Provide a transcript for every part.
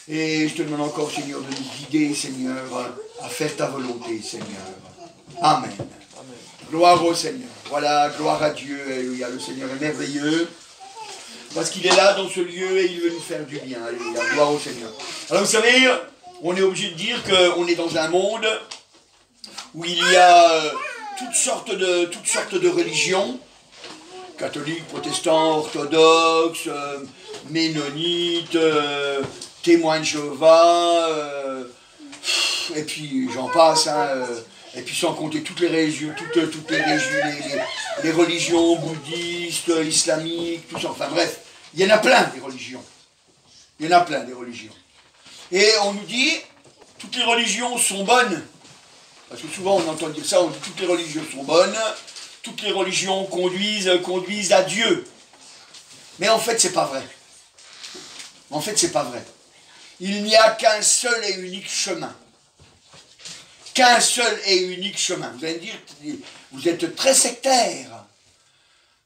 Et je te demande encore, Seigneur, de nous guider, Seigneur, à faire ta volonté, Seigneur. Amen. Amen. Gloire au Seigneur. Voilà, gloire à Dieu. Alléluia. Le Seigneur est merveilleux. Parce qu'il est là dans ce lieu et il veut nous faire du bien. Alléluia. Gloire au Seigneur. Alors vous savez, on est obligé de dire qu'on est dans un monde où il y a toutes sortes de religions. Catholiques, protestants, orthodoxes, ménonites, témoins de Jéhovah, et puis j'en passe, et puis sans compter toutes les religions, les religions bouddhistes, islamiques, tout ça, enfin bref, il y en a plein des religions. Il y en a plein des religions. Et on nous dit, toutes les religions sont bonnes, parce que souvent on entend dire ça, on dit toutes les religions sont bonnes, toutes les religions conduisent à Dieu. Mais en fait, c'est pas vrai. En fait, c'est pas vrai. Il n'y a qu'un seul et unique chemin. Qu'un seul et unique chemin. Vous allez me dire, vous êtes très sectaire.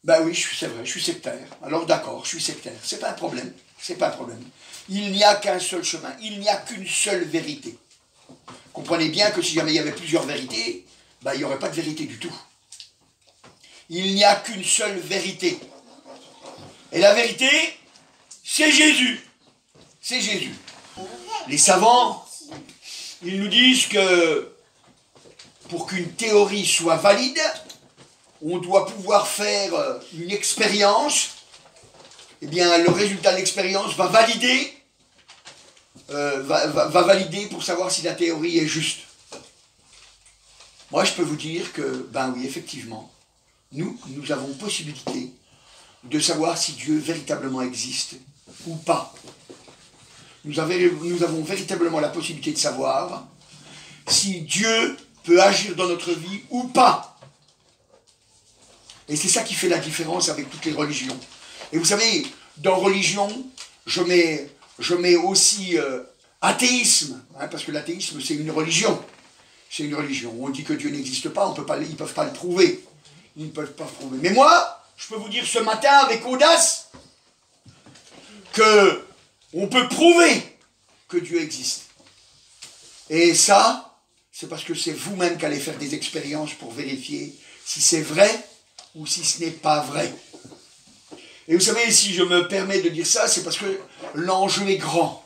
Ben oui, c'est vrai, je suis sectaire. Alors d'accord, je suis sectaire. C'est pas un problème. C'est pas un problème. Il n'y a qu'un seul chemin. Il n'y a qu'une seule vérité. Comprenez bien que si jamais il y avait plusieurs vérités, ben, il n'y aurait pas de vérité du tout. Il n'y a qu'une seule vérité. Et la vérité, c'est Jésus. C'est Jésus. Les savants, ils nous disent que pour qu'une théorie soit valide, on doit pouvoir faire une expérience. Eh bien, le résultat de l'expérience va valider, va valider pour savoir si la théorie est juste. Moi, je peux vous dire que, ben oui, effectivement, nous avons possibilité de savoir si Dieu véritablement existe ou pas. Nous avons véritablement la possibilité de savoir si Dieu peut agir dans notre vie ou pas. Et c'est ça qui fait la différence avec toutes les religions. Et vous savez, dans religion, je mets aussi athéisme, hein, parce que l'athéisme, c'est une religion. C'est une religion. On dit que Dieu n'existe pas, ils ne peuvent pas le prouver. Ils ne peuvent pas le prouver. Mais moi, je peux vous dire ce matin avec audace que on peut prouver que Dieu existe. Et ça, c'est parce que c'est vous-même qui allez faire des expériences pour vérifier si c'est vrai ou si ce n'est pas vrai. Et vous savez, si je me permets de dire ça, c'est parce que l'enjeu est grand.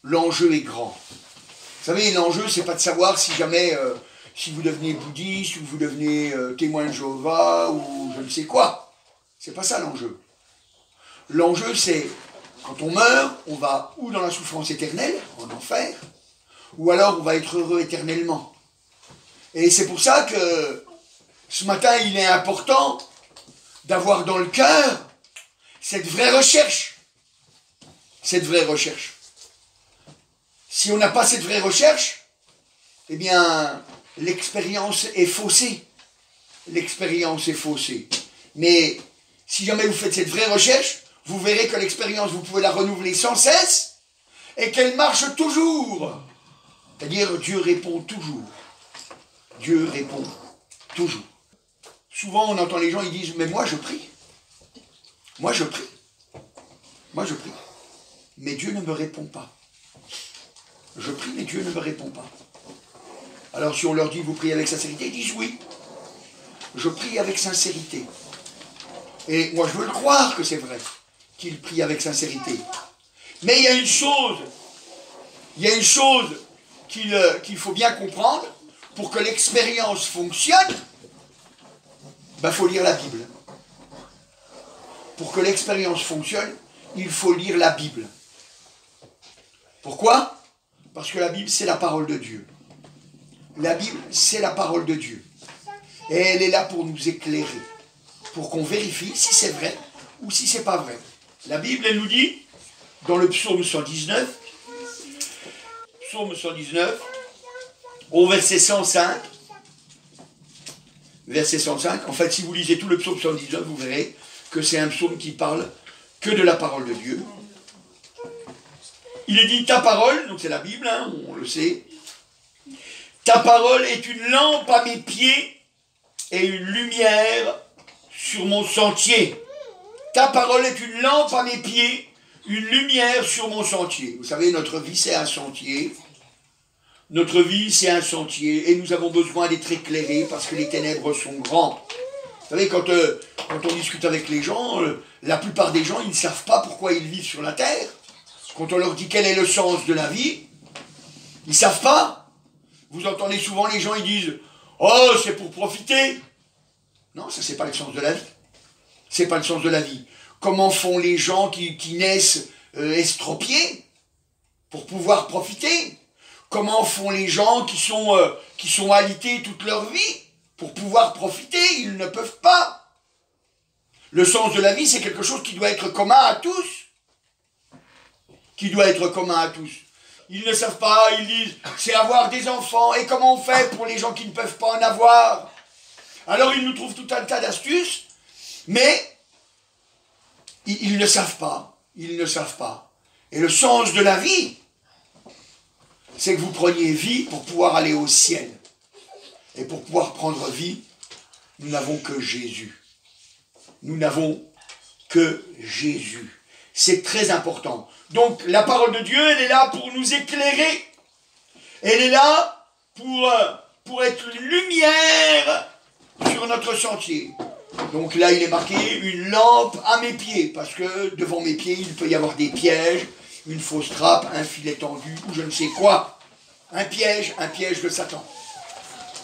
L'enjeu est grand. Vous savez, l'enjeu, c'est pas de savoir si jamais, si vous devenez bouddhiste, ou vous devenez témoin de Jéhovah, ou je ne sais quoi. C'est pas ça l'enjeu. L'enjeu, c'est, quand on meurt, on va ou dans la souffrance éternelle, en enfer, ou alors on va être heureux éternellement. Et c'est pour ça que, ce matin, il est important d'avoir dans le cœur cette vraie recherche. Cette vraie recherche. Si on n'a pas cette vraie recherche, eh bien, l'expérience est faussée. L'expérience est faussée. Mais si jamais vous faites cette vraie recherche, vous verrez que l'expérience, vous pouvez la renouveler sans cesse et qu'elle marche toujours. C'est-à-dire, Dieu répond toujours. Dieu répond toujours. Souvent, on entend les gens, ils disent, mais moi, je prie. Moi, je prie. Moi, je prie. Mais Dieu ne me répond pas. Je prie, mais Dieu ne me répond pas. Alors, si on leur dit, vous priez avec sincérité, ils disent oui. Je prie avec sincérité. Et moi, je veux le croire que c'est vrai, qu'ils prient avec sincérité. Mais il y a une chose qu'il faut bien comprendre, pour que l'expérience fonctionne, il faut lire la Bible. Pour que l'expérience fonctionne, il faut lire la Bible. Pourquoi ? Parce que la Bible, c'est la parole de Dieu. La Bible, c'est la parole de Dieu. Et elle est là pour nous éclairer, pour qu'on vérifie si c'est vrai ou si c'est pas vrai. La Bible, elle nous dit, dans le psaume 119, au verset 105, en fait, si vous lisez tout le psaume 119, vous verrez que c'est un psaume qui parle que de la parole de Dieu. Il est dit, ta parole, donc c'est la Bible, hein, on le sait, ta parole est une lampe à mes pieds et une lumière sur mon sentier. Ta parole est une lampe à mes pieds, une lumière sur mon sentier. Vous savez, notre vie, c'est un sentier. Notre vie, c'est un sentier. Et nous avons besoin d'être éclairés parce que les ténèbres sont grands. Vous savez, quand on discute avec les gens, la plupart des gens, ils ne savent pas pourquoi ils vivent sur la terre. Quand on leur dit quel est le sens de la vie, ils ne savent pas. Vous entendez souvent les gens, ils disent « Oh, c'est pour profiter !» Non, ça, c'est pas le sens de la vie. C'est pas le sens de la vie. Comment font les gens qui naissent estropiés pour pouvoir profiter? Comment font les gens qui sont alités toute leur vie pour pouvoir profiter? Ils ne peuvent pas. Le sens de la vie, c'est quelque chose qui doit être commun à tous. Qui doit être commun à tous. Ils ne savent pas, ils disent, c'est avoir des enfants. Et comment on fait pour les gens qui ne peuvent pas en avoir? Alors ils nous trouvent tout un tas d'astuces, mais ils ne savent pas. Ils ne savent pas. Et le sens de la vie, c'est que vous preniez vie pour pouvoir aller au ciel. Et pour pouvoir prendre vie, nous n'avons que Jésus. Nous n'avons que Jésus. C'est très important. Donc, la parole de Dieu, elle est là pour nous éclairer. Elle est là pour être une lumière sur notre sentier. Donc là, il est marqué une lampe à mes pieds, parce que devant mes pieds, il peut y avoir des pièges, une fausse trappe, un filet tendu, ou je ne sais quoi. Un piège de Satan.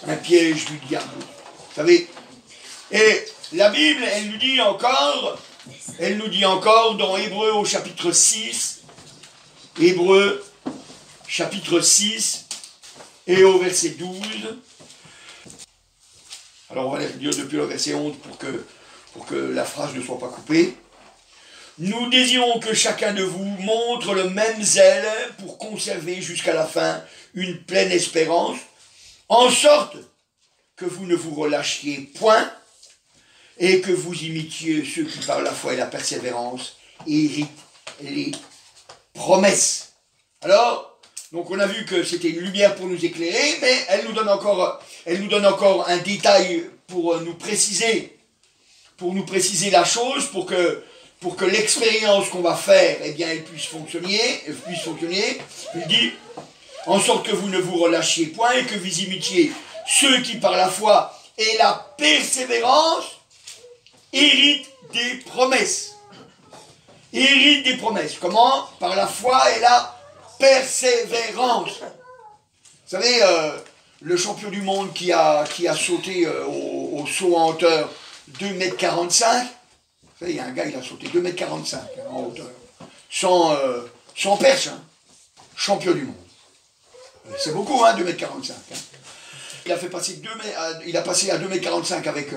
Un piège du diable. Vous savez? Et la Bible, elle nous dit encore dans Hébreux au chapitre 6, Hébreux chapitre 6 et au verset 12. Alors on va lire depuis le verset 11 pour que la phrase ne soit pas coupée. Nous désirons que chacun de vous montre le même zèle pour conserver jusqu'à la fin une pleine espérance, en sorte que vous ne vous relâchiez point et que vous imitiez ceux qui par la foi et la persévérance héritent les promesses. Alors, donc on a vu que c'était une lumière pour nous éclairer, mais elle nous donne encore un détail pour nous préciser la chose, pour que l'expérience qu'on va faire, eh bien, elle puisse fonctionner. Il dit, en sorte que vous ne vous relâchiez point et que vous imitiez ceux qui par la foi et la persévérance héritent des promesses. Héritent des promesses. Comment? Par la foi et la persévérance. Vous savez, le champion du monde qui a sauté au saut en hauteur 2,45 m, vous savez, il y a un gars, il a sauté 2,45 m en hauteur, sans perche, hein. Champion du monde. C'est beaucoup, hein, 2,45 m. Hein. Il a passé à 2,45 m avec...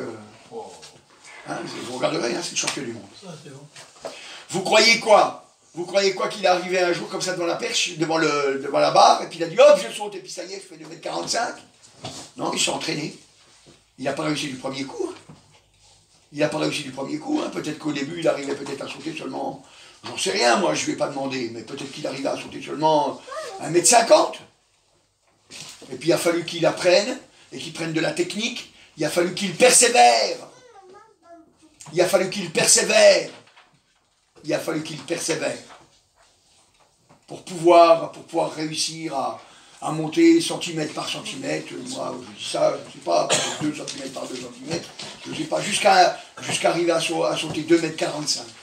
hein, vous regarderez, hein, c'est le champion du monde. Ça, c'est bon. Vous croyez quoi? Vous croyez quoi qu'il est arrivé un jour comme ça devant la perche, devant la barre, et puis il a dit hop, je saute, et puis ça y est, je fais 2,45 m. Non, il s'est entraîné. Il n'a pas réussi du premier coup. Hein. Peut-être qu'au début, il arrivait peut-être à sauter seulement, j'en sais rien, moi, je ne vais pas demander, mais peut-être qu'il arrivait à sauter seulement 1,50 m. Et puis il a fallu qu'il apprenne, et qu'il prenne de la technique, il a fallu qu'il persévère. Pour pouvoir réussir à monter centimètre par centimètre. Moi, je dis ça, je ne sais pas, 2 cm par 2 cm, je ne sais pas, jusqu'à arriver à sauter 2,45 m.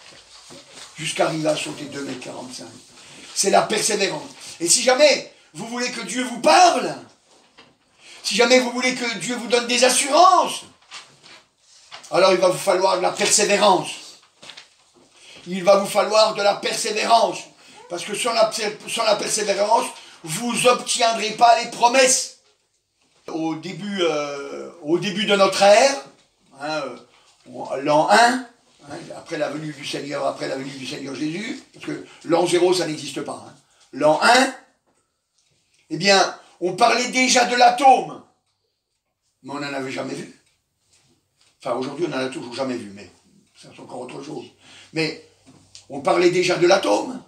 C'est la persévérance. Et si jamais vous voulez que Dieu vous parle, si jamais vous voulez que Dieu vous donne des assurances, alors il va vous falloir de la persévérance. Parce que sans la persévérance, vous n'obtiendrez pas les promesses. Au début de notre ère, hein, l'an 1, hein, après la venue du Seigneur Jésus, parce que l'an 0, ça n'existe pas. Hein. L'an 1, eh bien, on parlait déjà de l'atome, mais on n'en avait jamais vu. Enfin, aujourd'hui, on n'en a toujours jamais vu, mais ça, c'est encore autre chose. Mais on parlait déjà de l'atome.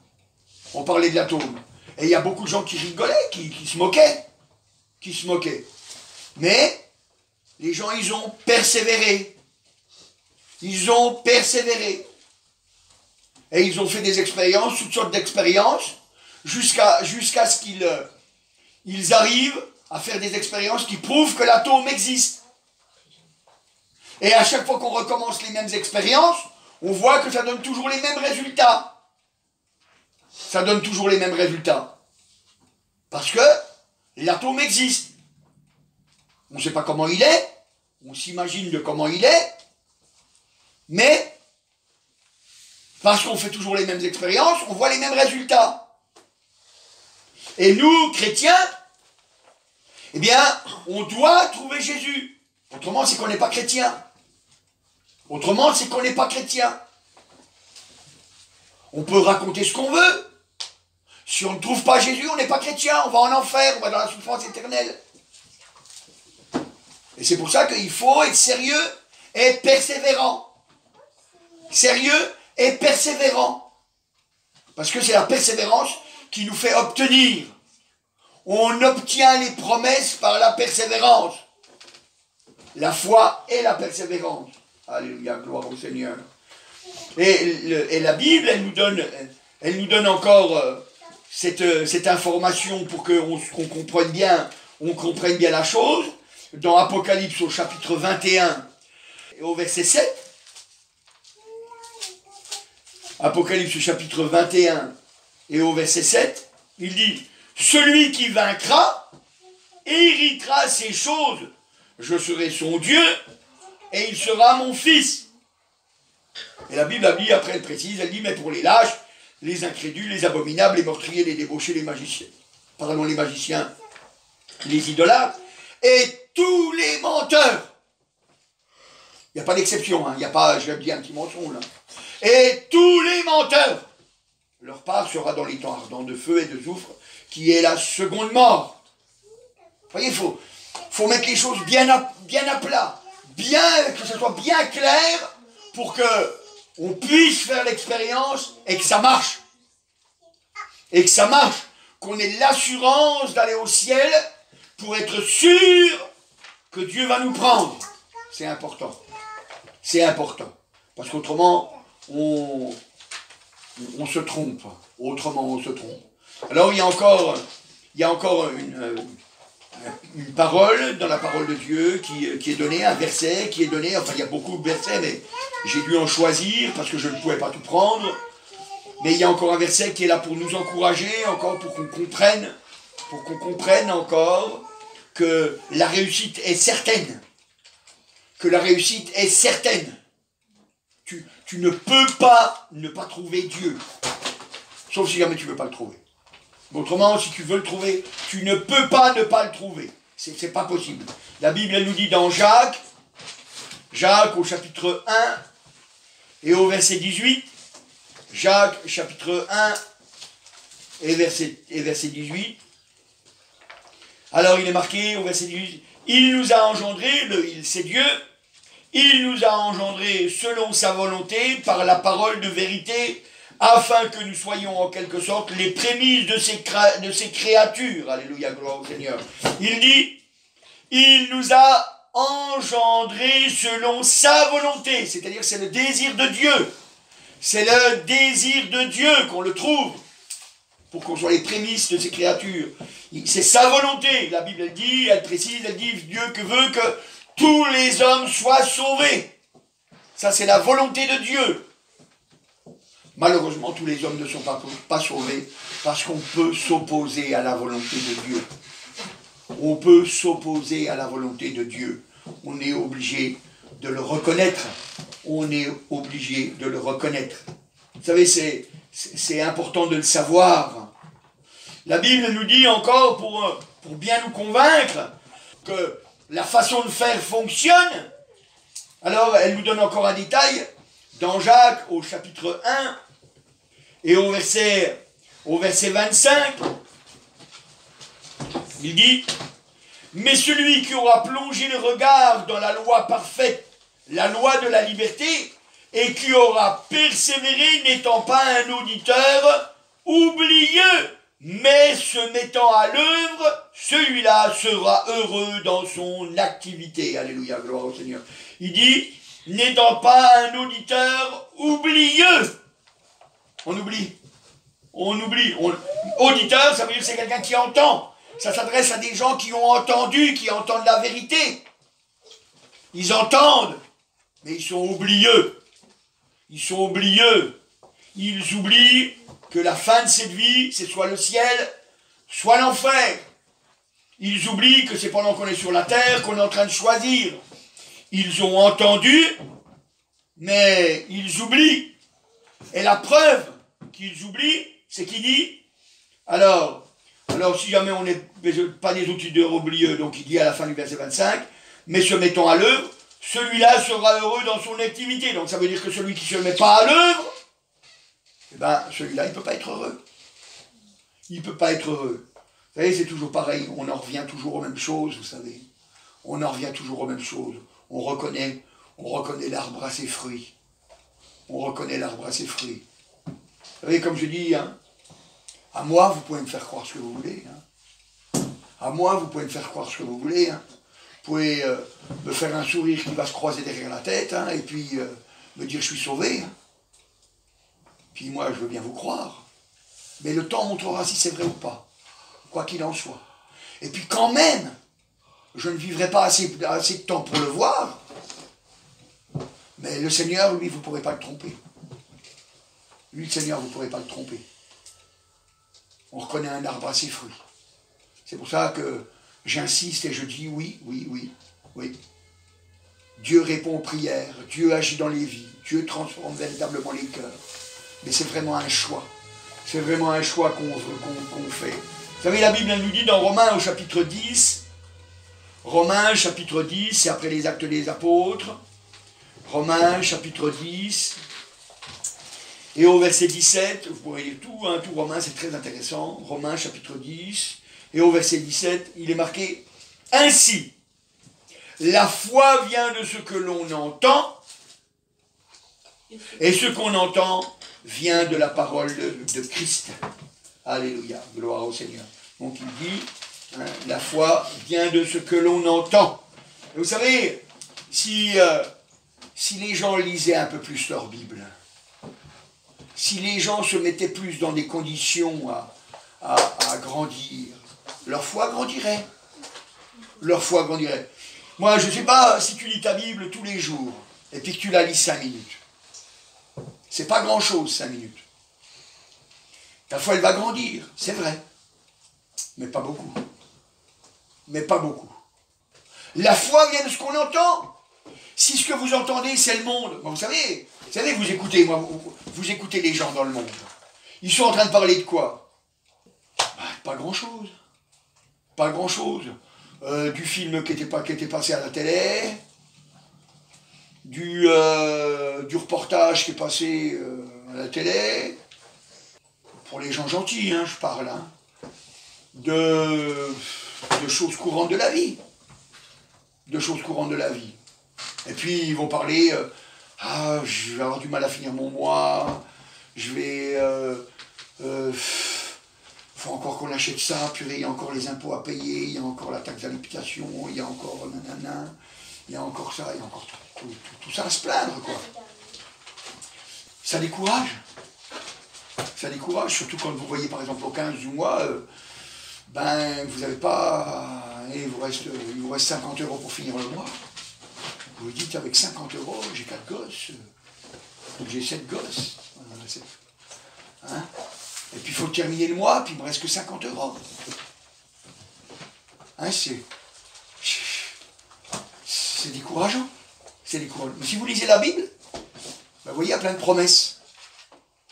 Et il y a beaucoup de gens qui rigolaient, qui se moquaient. Mais les gens, ils ont persévéré. Et ils ont fait des expériences, toutes sortes d'expériences, jusqu'à ce qu'ils arrivent à faire des expériences qui prouvent que l'atome existe. Et à chaque fois qu'on recommence les mêmes expériences, on voit que ça donne toujours les mêmes résultats. Ça donne toujours les mêmes résultats. Parce que l'atome existe. On ne sait pas comment il est, on s'imagine de comment il est, mais parce qu'on fait toujours les mêmes expériences, on voit les mêmes résultats. Et nous, chrétiens, eh bien, on doit trouver Jésus. Autrement, c'est qu'on n'est pas chrétien. Autrement, c'est qu'on n'est pas chrétien. On peut raconter ce qu'on veut. Si on ne trouve pas Jésus, on n'est pas chrétien. On va en enfer, on va dans la souffrance éternelle. Et c'est pour ça qu'il faut être sérieux et persévérant. Sérieux et persévérant. Parce que c'est la persévérance qui nous fait obtenir. On obtient les promesses par la persévérance. La foi et la persévérance. Alléluia, gloire au Seigneur. Et la Bible, elle nous donne encore cette information pour qu'on comprenne bien la chose. Dans Apocalypse au chapitre 21 et au verset 7. Apocalypse au chapitre 21 et au verset 7, il dit « Celui qui vaincra héritera ces choses. Je serai son Dieu et il sera mon fils. » Et la Bible a dit, après elle précise, elle dit « Mais pour les lâches, les incrédules, les abominables, les meurtriers, les débauchés, les magiciens, les idolâtres, et tous les menteurs. » Il n'y a pas d'exception, il n'y a pas, je dis un petit mensonge là. Et tous les menteurs, leur part sera dans les temps ardents de feu et de soufre, qui est la seconde mort. Vous voyez, il faut mettre les choses bien à plat, que ce soit bien clair, pour qu'on puisse faire l'expérience et que ça marche. Et que ça marche, qu'on ait l'assurance d'aller au ciel pour être sûr que Dieu va nous prendre. C'est important. C'est important. Parce qu'autrement, on se trompe. Autrement, on se trompe. Alors, il y a encore une parole dans la parole de Dieu qui est donnée, un verset qui est donné. Enfin, il y a beaucoup de versets, mais j'ai dû en choisir parce que je ne pouvais pas tout prendre. Mais il y a encore un verset qui est là pour nous encourager, encore pour qu'on comprenne encore que la réussite est certaine. Que la réussite est certaine. Tu ne peux pas ne pas trouver Dieu. Sauf si jamais tu ne veux pas le trouver. Mais autrement, si tu veux le trouver, tu ne peux pas ne pas le trouver. C'est pas possible. La Bible, elle nous dit dans Jacques au chapitre 1 et au verset 18, Jacques, chapitre 1 et verset 18. Alors il est marqué au verset 18, il nous a engendrés, c'est Dieu, il nous a engendrés selon sa volonté par la parole de vérité, afin que nous soyons en quelque sorte les prémices de ses créatures. Alléluia, gloire au Seigneur. Il dit, il nous a engendrés selon sa volonté, c'est-à-dire c'est le désir de Dieu. C'est le désir de Dieu qu'on le trouve, pour qu'on soit les prémices de ses créatures. C'est sa volonté. La Bible elle dit, elle précise, elle dit, Dieu que veut que tous les hommes soient sauvés. Ça c'est la volonté de Dieu. Malheureusement, tous les hommes ne sont pas sauvés, parce qu'on peut s'opposer à la volonté de Dieu. On peut s'opposer à la volonté de Dieu. On est obligé de le reconnaître. On est obligé de le reconnaître. Vous savez, c'est important de le savoir. La Bible nous dit encore, pour bien nous convaincre, que la façon de faire fonctionne. Alors, elle nous donne encore un détail, dans Jacques, au chapitre 1, et au verset 25, il dit, « Mais celui qui aura plongé le regard dans la loi parfaite, la loi de la liberté, et qui aura persévéré n'étant pas un auditeur oublieux, mais se mettant à l'œuvre, celui-là sera heureux dans son activité. » Alléluia, gloire au Seigneur. Il dit, n'étant pas un auditeur oublieux. On oublie. On oublie. Auditeur, ça veut dire que c'est quelqu'un qui entend. Ça s'adresse à des gens qui ont entendu, qui entendent la vérité. Ils entendent, mais ils sont oublieux. Ils sont oublieux. Ils oublient que la fin de cette vie, c'est soit le ciel, soit l'enfer. Ils oublient que c'est pendant qu'on est sur la terre qu'on est en train de choisir. Ils ont entendu, mais ils oublient. Et la preuve qu'ils oublient, c'est qu'il dit, alors si jamais on n'est pas des auditeurs oublieux, donc il dit à la fin du verset 25, mais se mettant à l'œuvre, celui-là sera heureux dans son activité. Donc ça veut dire que celui qui ne se met pas à l'œuvre, eh ben, celui-là, il ne peut pas être heureux. Il ne peut pas être heureux. Vous savez, c'est toujours pareil, on en revient toujours aux mêmes choses, vous savez. On en revient toujours aux mêmes choses. On reconnaît l'arbre à ses fruits. On reconnaît l'arbre à ses fruits. Vous savez, comme je dis, hein, à moi, vous pouvez me faire croire ce que vous voulez. Hein. À moi, vous pouvez me faire croire ce que vous voulez. Hein. Vous pouvez me faire un sourire qui va se croiser derrière la tête, hein, et puis me dire je suis sauvé. Hein. Puis moi, je veux bien vous croire. Mais le temps montrera si c'est vrai ou pas. Quoi qu'il en soit. Et puis quand même, je ne vivrai pas assez de temps pour le voir. Mais le Seigneur, lui, vous ne pourrez pas le tromper. Lui, le Seigneur, vous ne pourrez pas le tromper. On reconnaît un arbre à ses fruits. C'est pour ça que j'insiste et je dis oui. Dieu répond aux prières, Dieu agit dans les vies, Dieu transforme véritablement les cœurs. Mais c'est vraiment un choix. C'est vraiment un choix qu'on fait. Vous savez, la Bible elle nous dit dans Romains au chapitre 10, Romains chapitre 10, c'est après les actes des apôtres, Romains chapitre 10, et au verset 17, vous pourrez lire tout, hein, tout Romains, c'est très intéressant, Romains chapitre 10, et au verset 17, il est marqué « Ainsi, la foi vient de ce que l'on entend, et ce qu'on entend vient de la parole de Christ. » Alléluia, gloire au Seigneur. Donc il dit, hein, la foi vient de ce que l'on entend. Et vous savez, si les gens lisaient un peu plus leur Bible, si les gens se mettaient plus dans des conditions à grandir, leur foi grandirait. Leur foi grandirait. Moi, je ne sais pas si tu lis ta Bible tous les jours, et puis que tu la lis 5 minutes. C'est pas grand-chose, 5 minutes. Ta foi, elle va grandir, c'est vrai. Mais pas beaucoup. Mais pas beaucoup. La foi vient de ce qu'on entend. Si ce que vous entendez, c'est le monde. Bon, vous savez, vous écoutez, vous écoutez les gens dans le monde. Ils sont en train de parler de quoi? Pas grand-chose. Pas grand-chose. Du film qui était passé à la télé, du reportage qui est passé à la télé, pour les gens gentils, hein, je parle, hein, de choses courantes de la vie. De choses courantes de la vie. Et puis ils vont parler, je vais avoir du mal à finir mon mois, je vais... faut encore qu'on achète ça, purée, il y a encore les impôts à payer, il y a encore la taxe d'habitation, il y a encore nanana, il y a encore ça, il y a encore tout ça à se plaindre, quoi. Ça décourage. Ça décourage, surtout quand vous voyez par exemple au 15 du mois, vous n'avez pas... il vous reste 50 € pour finir le mois. Vous vous dites, avec 50 €, j'ai 4 gosses, j'ai 7 gosses. Hein? Et puis il faut terminer le mois, puis il me reste que 50 €. Hein, c'est décourageant. C'est décourageant. Mais si vous lisez la Bible, vous voyez, il y a plein de promesses.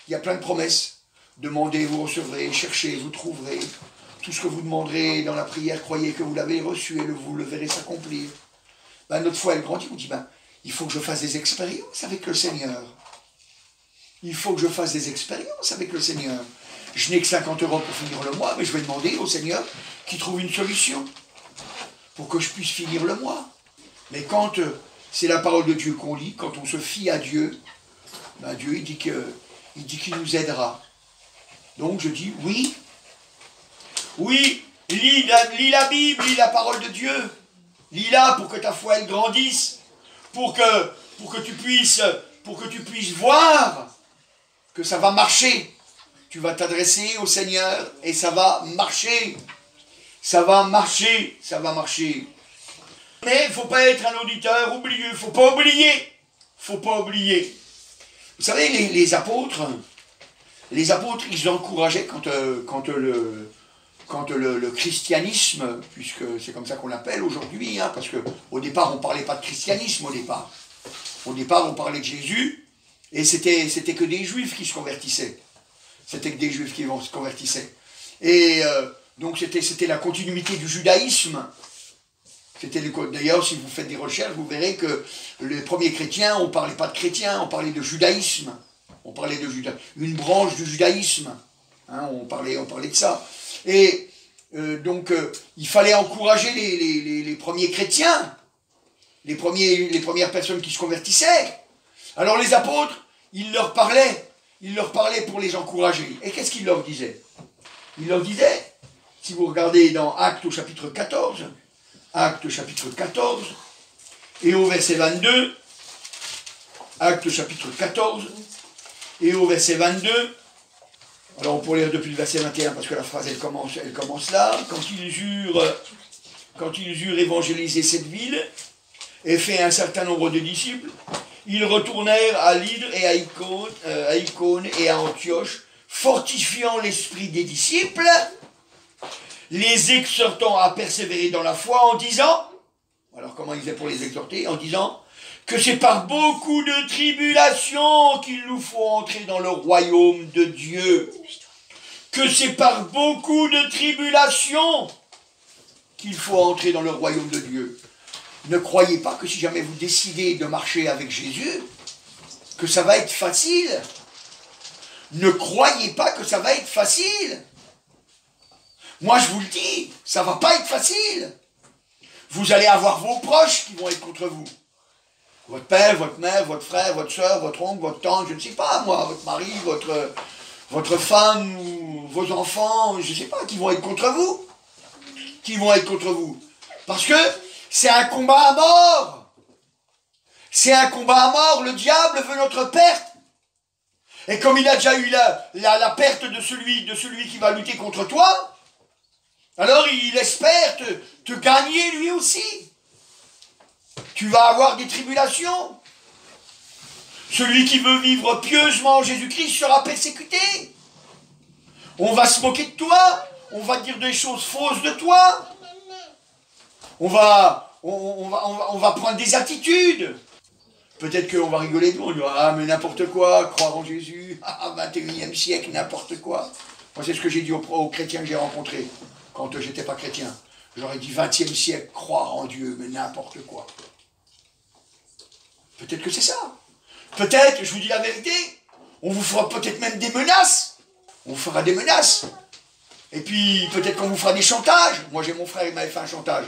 Il y a plein de promesses. Demandez, vous recevrez, cherchez, vous trouverez. Tout ce que vous demanderez dans la prière, croyez que vous l'avez reçu et vous le verrez s'accomplir. Notre foi, elle grandit. On dit, il faut que je fasse des expériences avec le Seigneur. Il faut que je fasse des expériences avec le Seigneur. Je n'ai que 50 € pour finir le mois, mais je vais demander au Seigneur qu'il trouve une solution pour que je puisse finir le mois. Mais quand c'est la parole de Dieu qu'on lit, quand on se fie à Dieu, Dieu il dit qu'il nous aidera. Donc je dis oui, lis la Bible, lis la parole de Dieu, lis-la pour que ta foi elle grandisse, pour que tu puisses voir que ça va marcher. Tu vas t'adresser au Seigneur et ça va marcher. Ça va marcher, ça va marcher. Mais il ne faut pas être un auditeur oublieux, il ne faut pas oublier. Il ne faut pas oublier. Vous savez, les apôtres, ils encourageaient quand le christianisme, puisque c'est comme ça qu'on l'appelle aujourd'hui, hein, parce qu'au départ, on ne parlait pas de christianisme, au départ. Au départ, on parlait de Jésus, et c'était que des juifs qui se convertissaient. C'était que des juifs qui se convertissaient. Et donc, c'était la continuité du judaïsme. D'ailleurs, si vous faites des recherches, vous verrez que les premiers chrétiens, on ne parlait pas de chrétiens, on parlait de judaïsme. On parlait de une branche du judaïsme. Hein, on parlait de ça. Et donc, il fallait encourager les premiers chrétiens, les premières personnes qui se convertissaient. Alors les apôtres, ils leur parlaient pour les encourager. Et qu'est-ce qu'ils leur disaient? Ils leur disaient, si vous regardez dans Actes au chapitre 14, Actes chapitre 14, et au verset 22, Actes chapitre 14, et au verset 22, alors on pourrait lire depuis le verset 21, parce que la phrase elle commence là, quand ils eurent évangélisé cette ville, et fait un certain nombre de disciples, ils retournèrent à Lydre et à Icône et à Antioche, fortifiant l'esprit des disciples, les exhortant à persévérer dans la foi en disant, alors comment ils faisaient pour les exhorter? En disant que c'est par beaucoup de tribulations qu'il nous faut entrer dans le royaume de Dieu. Que c'est par beaucoup de tribulations qu'il faut entrer dans le royaume de Dieu. Ne croyez pas que si jamais vous décidez de marcher avec Jésus, que ça va être facile. Ne croyez pas que ça va être facile. Moi, je vous le dis, ça ne va pas être facile. Vous allez avoir vos proches qui vont être contre vous. Votre père, votre mère, votre frère, votre soeur, votre oncle, votre tante, je ne sais pas, moi, votre mari, votre femme, ou vos enfants, je ne sais pas, qui vont être contre vous. Qui vont être contre vous. Parce que c'est un combat à mort. C'est un combat à mort. Le diable veut notre perte. Et comme il a déjà eu la perte de celui qui va lutter contre toi, alors il espère te gagner lui aussi. Tu vas avoir des tribulations. Celui qui veut vivre pieusement en Jésus-Christ sera persécuté. On va se moquer de toi. On va dire des choses fausses de toi. On va prendre des attitudes. Peut-être qu'on va rigoler de nous. On va dire, ah mais n'importe quoi, croire en Jésus. Ah, 21e siècle, n'importe quoi. Moi c'est ce que j'ai dit aux chrétiens que j'ai rencontrés. Quand je n'étais pas chrétien. J'aurais dit 20e siècle, croire en Dieu, mais n'importe quoi. Peut-être que c'est ça. Peut-être, je vous dis la vérité, on vous fera peut-être même des menaces. On vous fera des menaces. Et puis, peut-être qu'on vous fera des chantages. Moi, j'ai mon frère, il m'avait fait un chantage.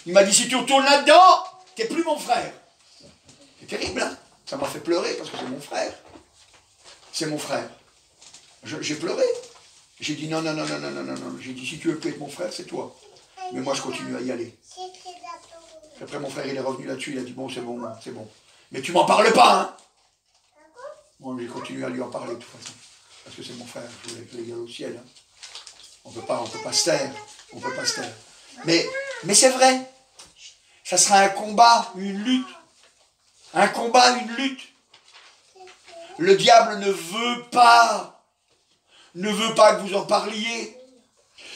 Il m'a dit, si tu retournes là-dedans, t'es plus mon frère. C'est terrible, hein? Ça m'a fait pleurer parce que c'est mon frère. C'est mon frère. J'ai pleuré. J'ai dit non. J'ai dit si tu veux plus être mon frère, c'est toi. Mais moi je continue à y aller. Après mon frère il est revenu là-dessus, il a dit bon c'est bon. Mais tu m'en parles pas, hein. Moi j'ai continué à lui en parler de toute façon. Parce que c'est mon frère, je voulais qu'il aille au ciel. Hein. On peut pas se taire. On peut pas se taire. Mais c'est vrai. Ça sera un combat, une lutte. Un combat, une lutte. Le diable ne veut pas que vous en parliez.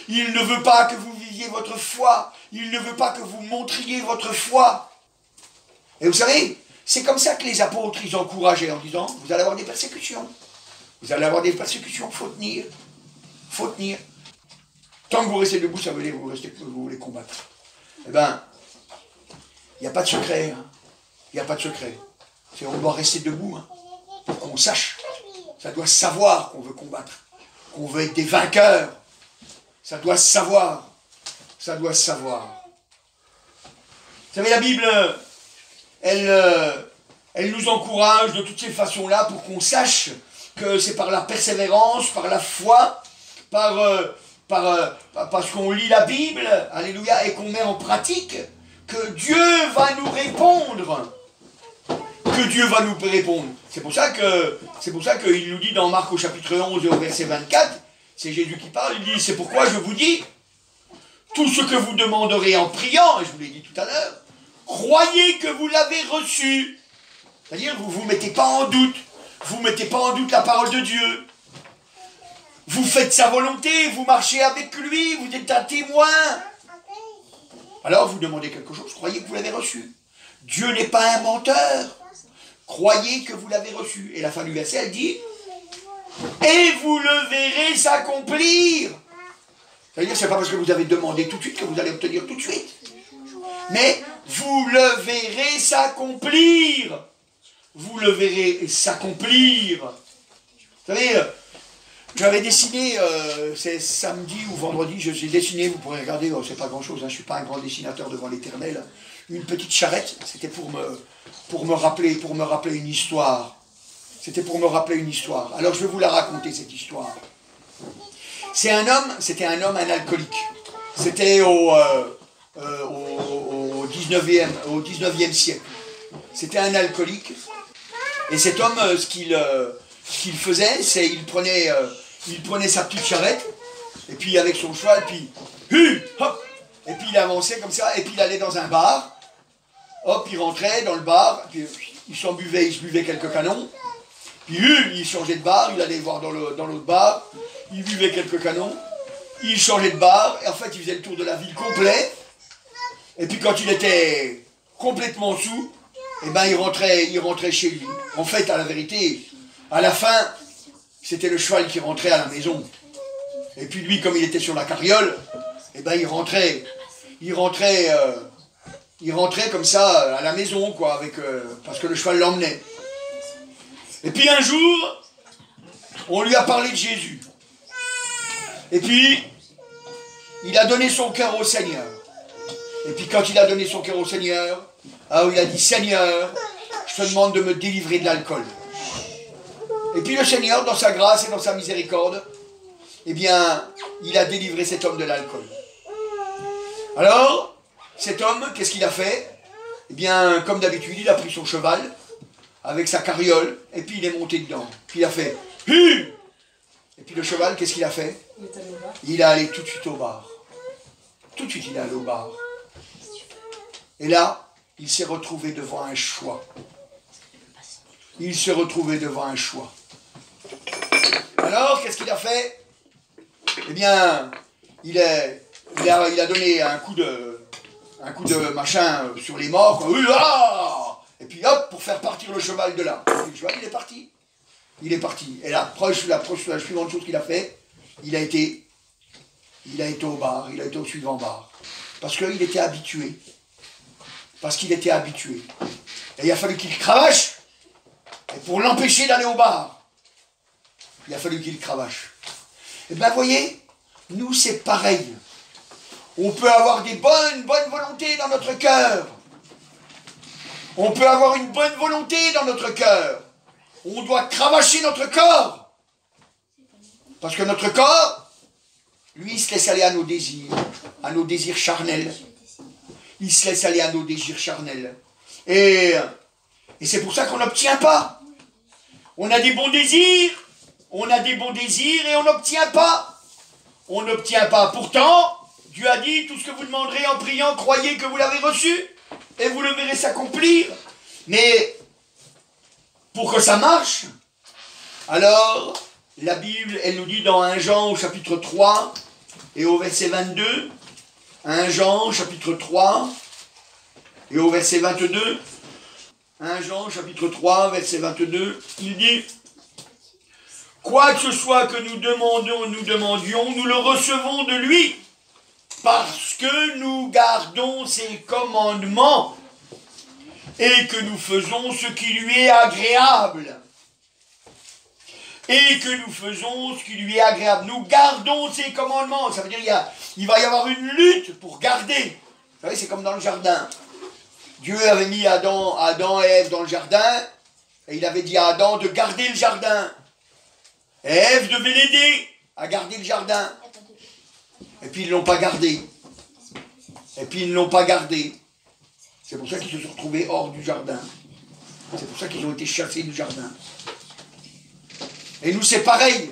Il ne veut pas que vous viviez votre foi. Il ne veut pas que vous montriez votre foi. Et vous savez, c'est comme ça que les apôtres, ils encourageaient en disant, vous allez avoir des persécutions. Vous allez avoir des persécutions, faut tenir. Faut tenir. Tant que vous restez debout, ça veut dire que vous voulez combattre. Eh bien, il n'y a pas de secret. Hein. Il n'y a pas de secret. On doit rester debout, hein, pour qu'on sache. Ça doit savoir qu'on veut combattre. Qu'on veut être des vainqueurs. Ça doit se savoir. Ça doit se savoir. Vous savez, la Bible, elle nous encourage de toutes ces façons-là pour qu'on sache que c'est par la persévérance, par la foi, parce qu'on lit la Bible, alléluia, et qu'on met en pratique, que Dieu va nous répondre. que Dieu va nous répondre. C'est pour ça qu'il nous dit dans Marc au chapitre 11 et au verset 24, c'est Jésus qui parle, il dit, c'est pourquoi je vous dis, tout ce que vous demanderez en priant, et je vous l'ai dit tout à l'heure, croyez que vous l'avez reçu. C'est-à-dire, vous ne vous mettez pas en doute. Vous ne mettez pas en doute la parole de Dieu. Vous faites sa volonté, vous marchez avec lui, vous êtes un témoin. Alors vous demandez quelque chose, croyez que vous l'avez reçu. Dieu n'est pas un menteur. Croyez que vous l'avez reçu. Et la fin du verset, elle dit, et vous le verrez s'accomplir. C'est-à-dire, c'est pas parce que vous avez demandé tout de suite que vous allez obtenir tout de suite. Mais vous le verrez s'accomplir. Vous le verrez s'accomplir. Vous savez, j'avais dessiné, c'est samedi ou vendredi, j'ai dessiné, vous pourrez regarder, c'est pas grand-chose, je ne suis pas un grand dessinateur devant l'Éternel, une petite charrette, c'était pour me rappeler une histoire. C'était pour me rappeler une histoire. Alors je vais vous la raconter, cette histoire. C'était un homme, un alcoolique. C'était au 19e siècle. C'était un alcoolique. Et cet homme, ce qu'il faisait, c'est il prenait sa petite charrette, et puis avec son cheval, puis hop, et puis il avançait comme ça, et puis il allait dans un bar, hop, il rentrait dans le bar, puis il se buvait quelques canons, puis il changeait de bar, il allait voir dans l'autre bar, il buvait quelques canons, il changeait de bar, et en fait il faisait le tour de la ville complet, et puis quand il était complètement sous, eh ben il rentrait chez lui. En fait, à la vérité, à la fin, c'était le cheval qui rentrait à la maison. Et puis lui, comme il était sur la carriole, eh ben il rentrait comme ça à la maison, quoi, parce que le cheval l'emmenait. Et puis un jour, on lui a parlé de Jésus. Et puis, il a donné son cœur au Seigneur. Et puis quand il a donné son cœur au Seigneur, il a dit, Seigneur, je te demande de me délivrer de l'alcool. Et puis le Seigneur, dans sa grâce et dans sa miséricorde, eh bien, il a délivré cet homme de l'alcool. Alors, cet homme, qu'est-ce qu'il a fait? Eh bien, comme d'habitude, il a pris son cheval, avec sa carriole, et puis il est monté dedans. Puis il a fait, Hu! Et puis le cheval, qu'est-ce qu'il a fait? Il est allé tout de suite au bar. Tout de suite, il est allé au bar. Et là, il s'est retrouvé devant un choix. Il s'est retrouvé devant un choix. Alors, qu'est-ce qu'il a fait? Eh bien, il a donné un coup de machin sur les morts, quoi. Et puis hop, pour faire partir le cheval de là. Et le cheval, il est parti. Il est parti. Et la suivante chose qu'il a fait, il a été au bar, il a été au suivant bar. Parce qu'il était habitué. Et il a fallu qu'il cravache. Et pour l'empêcher d'aller au bar, il a fallu qu'il cravache. Et bien, vous voyez, nous, c'est pareil. On peut avoir des bonnes volontés dans notre cœur. On peut avoir une bonne volonté dans notre cœur. On doit cravacher notre corps. Parce que notre corps, lui, il se laisse aller à nos désirs charnels. Il se laisse aller à nos désirs charnels. Et c'est pour ça qu'on n'obtient pas. On a des bons désirs et on n'obtient pas. On n'obtient pas. Pourtant, Dieu a dit, tout ce que vous demanderez en priant, croyez que vous l'avez reçu, et vous le verrez s'accomplir. Mais, pour que ça marche, alors, la Bible, elle nous dit dans 1 Jean au chapitre 3, et au verset 22, 1 Jean chapitre 3, et au verset 22, 1 Jean chapitre 3, verset 22, il dit, quoi que ce soit que nous demandions, nous le recevons de lui, parce que nous gardons ses commandements et que nous faisons ce qui lui est agréable. Et que nous faisons ce qui lui est agréable. Nous gardons ses commandements. Ça veut dire qu'il va y avoir une lutte pour garder. Vous savez, c'est comme dans le jardin. Dieu avait mis Adam et Ève dans le jardin, et il avait dit à Adam de garder le jardin. Et Ève devait l'aider à garder le jardin. Et puis ils ne l'ont pas gardé. C'est pour ça qu'ils se sont retrouvés hors du jardin. C'est pour ça qu'ils ont été chassés du jardin. Et nous, c'est pareil.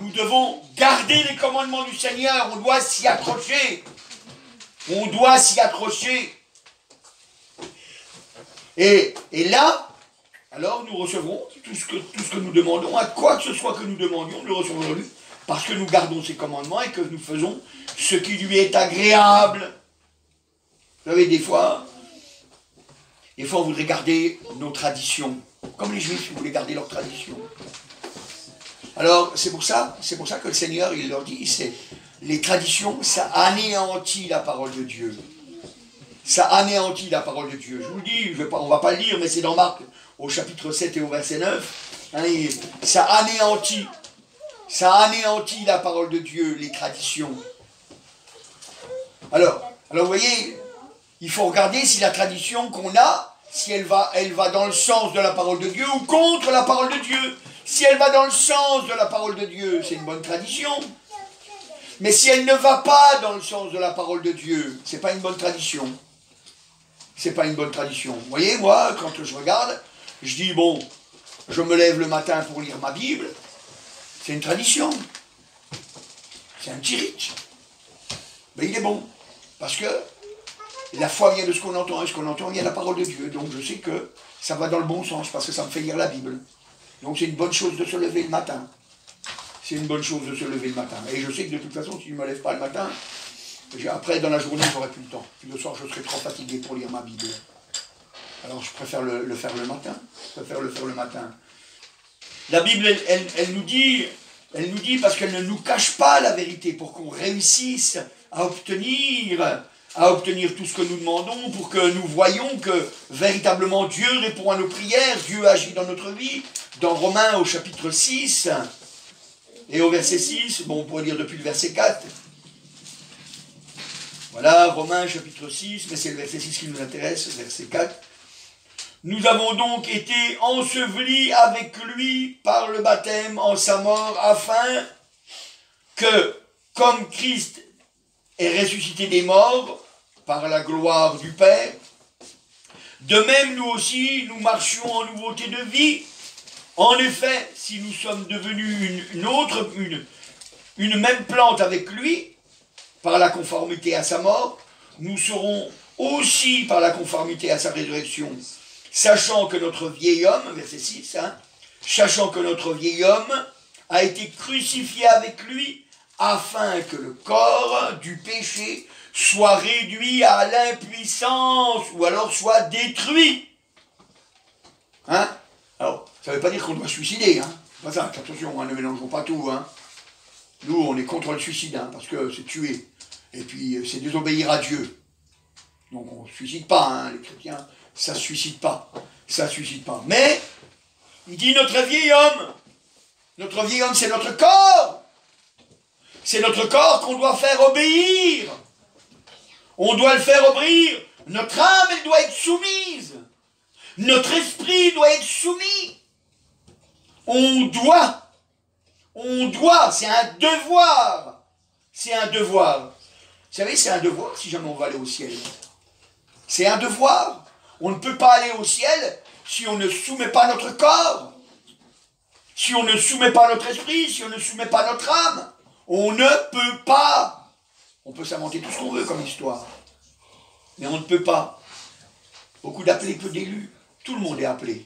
Nous devons garder les commandements du Seigneur. On doit s'y accrocher. On doit s'y accrocher. Et là, alors nous recevrons tout ce que nous demandons. À quoi que ce soit que nous demandions, nous le recevrons de lui. Parce que nous gardons ses commandements et que nous faisons ce qui lui est agréable. Vous savez, des fois, on voudrait garder nos traditions. Comme les Juifs, ils voulaient garder leurs traditions. Alors, c'est pour ça que le Seigneur, il leur dit, les traditions, ça anéantit la parole de Dieu. Ça anéantit la parole de Dieu. Je vous le dis, on ne va pas le lire, mais c'est dans Marc, au chapitre 7 et au verset 9. Hein, ça anéantit la parole de Dieu, les traditions. Alors, vous voyez, il faut regarder si la tradition qu'on a, si elle va dans le sens de la parole de Dieu ou contre la parole de Dieu. Si elle va dans le sens de la parole de Dieu, c'est une bonne tradition. Mais si elle ne va pas dans le sens de la parole de Dieu, c'est pas une bonne tradition. C'est pas une bonne tradition. Vous voyez, moi, quand je regarde, je dis, bon, je me lève le matin pour lire ma Bible. C'est une tradition. C'est un petit rite. Mais il est bon. Parce que la foi vient de ce qu'on entend, et ce qu'on entend vient de la parole de Dieu. Donc je sais que ça va dans le bon sens, parce que ça me fait lire la Bible. Donc c'est une bonne chose de se lever le matin. C'est une bonne chose de se lever le matin. Et je sais que de toute façon, si je ne me lève pas le matin, après, dans la journée, je n'aurai plus le temps. Puis le soir, je serai trop fatigué pour lire ma Bible. Alors je préfère le faire le matin. La Bible, elle nous dit, parce qu'elle ne nous cache pas la vérité, pour qu'on réussisse à obtenir tout ce que nous demandons, pour que nous voyions que véritablement Dieu répond à nos prières, Dieu agit dans notre vie. Dans Romains au chapitre 6 et au verset 6, bon, on pourrait lire depuis le verset 4. Voilà, Romains chapitre 6, mais c'est le verset 6 qui nous intéresse, verset 4. Nous avons donc été ensevelis avec lui par le baptême en sa mort, afin que, comme Christ est ressuscité des morts par la gloire du Père, de même nous aussi, nous marchions en nouveauté de vie. En effet, si nous sommes devenus une même plante avec lui, par la conformité à sa mort, nous serons aussi par la conformité à sa résurrection, sachant que notre vieil homme, verset 6, sachant que notre vieil homme a été crucifié avec lui, afin que le corps du péché soit réduit à l'impuissance, ou alors soit détruit. Alors, ça ne veut pas dire qu'on doit se suicider, pas ça, attention, ne mélangeons pas tout, Nous, on est contre le suicide, parce que c'est tuer. Et puis, c'est désobéir à Dieu. Donc, on ne se suicide pas, les chrétiens, ça ne se suicide pas. Ça ne se suicide pas. Mais, il dit notre vieil homme. Notre vieil homme, c'est notre corps. C'est notre corps qu'on doit faire obéir. On doit le faire obéir. Notre âme, elle doit être soumise. Notre esprit doit être soumis. On doit, c'est un devoir. C'est un devoir. Vous savez, c'est un devoir si jamais on va aller au ciel. C'est un devoir. On ne peut pas aller au ciel si on ne soumet pas notre corps, si on ne soumet pas notre esprit, si on ne soumet pas notre âme. On ne peut pas. On peut s'inventer tout ce qu'on veut comme histoire. Mais on ne peut pas. Beaucoup d'appelés, peu d'élus. Tout le monde est appelé.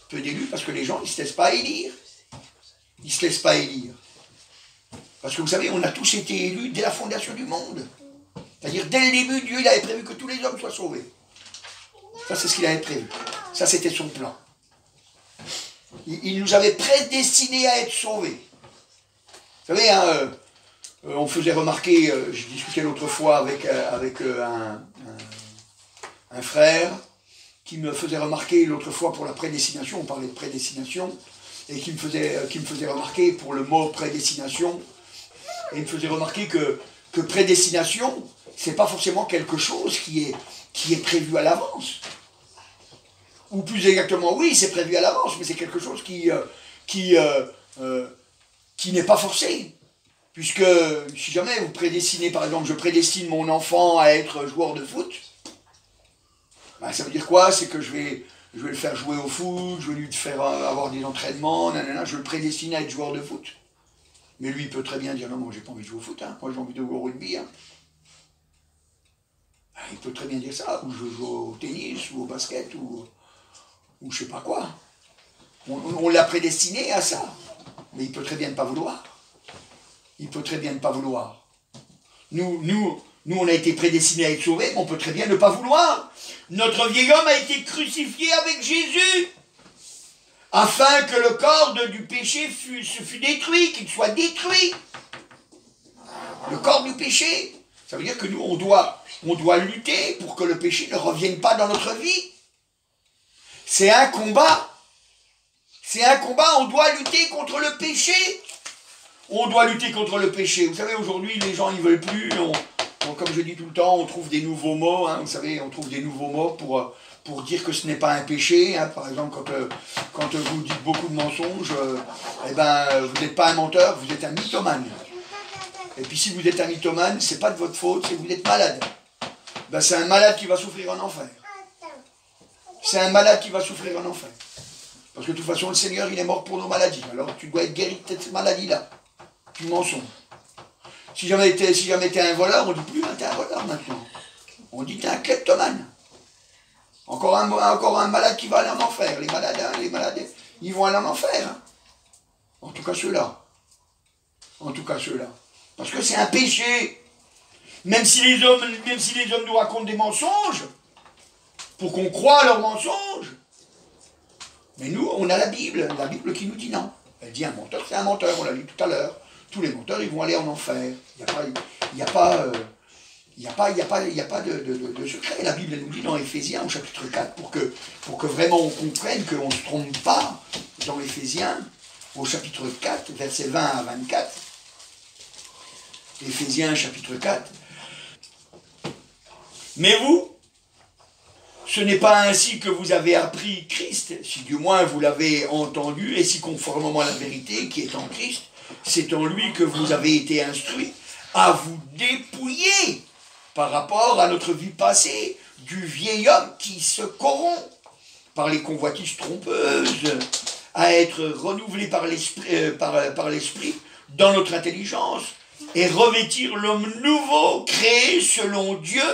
Peu d'élus parce que les gens, ils ne se laissent pas élire. Ils ne se laissent pas élire. Parce que vous savez, on a tous été élus dès la fondation du monde. C'est-à-dire, dès le début, Dieu il avait prévu que tous les hommes soient sauvés. Ça, c'est ce qu'il avait prévu. Ça, c'était son plan. Il nous avait prédestinés à être sauvés. Vous savez, on faisait remarquer, je discutais l'autre fois avec un frère, qui me faisait remarquer l'autre fois pour la prédestination, on parlait de prédestination, et qui me faisait remarquer pour le mot prédestination, et il me faisait remarquer que prédestination, c'est pas forcément quelque chose qui est prévu à l'avance. Ou plus exactement, oui, c'est prévu à l'avance, mais c'est quelque chose qui n'est pas forcé. Puisque si jamais vous prédestinez, par exemple, je prédestine mon enfant à être joueur de foot, ben, ça veut dire quoi? C'est que je je vais le faire jouer au foot, je vais lui faire avoir des entraînements, nanana, je vais le prédestiner à être joueur de foot. Mais lui, il peut très bien dire, non, moi, j'ai pas envie de jouer au foot, hein. Moi, j'ai envie de jouer au rugby. Hein. Il peut très bien dire ça, ou je joue au tennis, ou au basket, ou je sais pas quoi. On l'a prédestiné à ça. Mais il peut très bien ne pas vouloir. Il peut très bien ne pas vouloir. Nous, on a été prédestinés à être sauvés, mais on peut très bien ne pas vouloir. Notre vieil homme a été crucifié avec Jésus, afin que le corps du péché fût détruit, qu'il soit détruit. Le corps du péché. Ça veut dire que nous, on doit lutter pour que le péché ne revienne pas dans notre vie. C'est un combat. C'est un combat, on doit lutter contre le péché. On doit lutter contre le péché. Vous savez, aujourd'hui, les gens, ils ne veulent plus. Comme je dis tout le temps, on trouve des nouveaux mots. Hein, vous savez, on trouve des nouveaux mots pour dire que ce n'est pas un péché. Hein. Par exemple, quand vous dites beaucoup de mensonges, eh ben, vous n'êtes pas un menteur, vous êtes un mythomane. Et puis si vous êtes un mythomane, c'est pas de votre faute, c'est que vous êtes malade. Ben, c'est un malade qui va souffrir en enfer. C'est un malade qui va souffrir en enfer. Parce que de toute façon, le Seigneur, il est mort pour nos maladies. Alors tu dois être guéri de cette maladie-là. Du mensonge. Si jamais t'es un voleur, on ne dit plus, t'es un voleur maintenant. On dit, t'es un kleptomane. Encore un malade qui va aller en enfer. Les malades, ils vont aller en enfer. Hein. En tout cas, ceux-là. Parce que c'est un péché. Même si les hommes nous racontent des mensonges, pour qu'on croie à leurs mensonges. Mais nous, on a la Bible qui nous dit non. Elle dit un menteur, c'est un menteur, on l'a lu tout à l'heure. Tous les menteurs, ils vont aller en enfer. Il n'y a pas de secret. La Bible elle nous dit dans Éphésiens, au chapitre 4, pour que vraiment on comprenne qu'on ne se trompe pas, dans Éphésiens, au chapitre 4, versets 20 à 24. Éphésiens, chapitre 4. Mais vous, ce n'est pas ainsi que vous avez appris Christ, si du moins vous l'avez entendu, et si conformément à la vérité qui est en Christ, c'est en lui que vous avez été instruits à vous dépouiller par rapport à notre vie passée du vieil homme qui se corrompt par les convoitises trompeuses, à être renouvelé par l'esprit dans notre intelligence et revêtir l'homme nouveau créé selon Dieu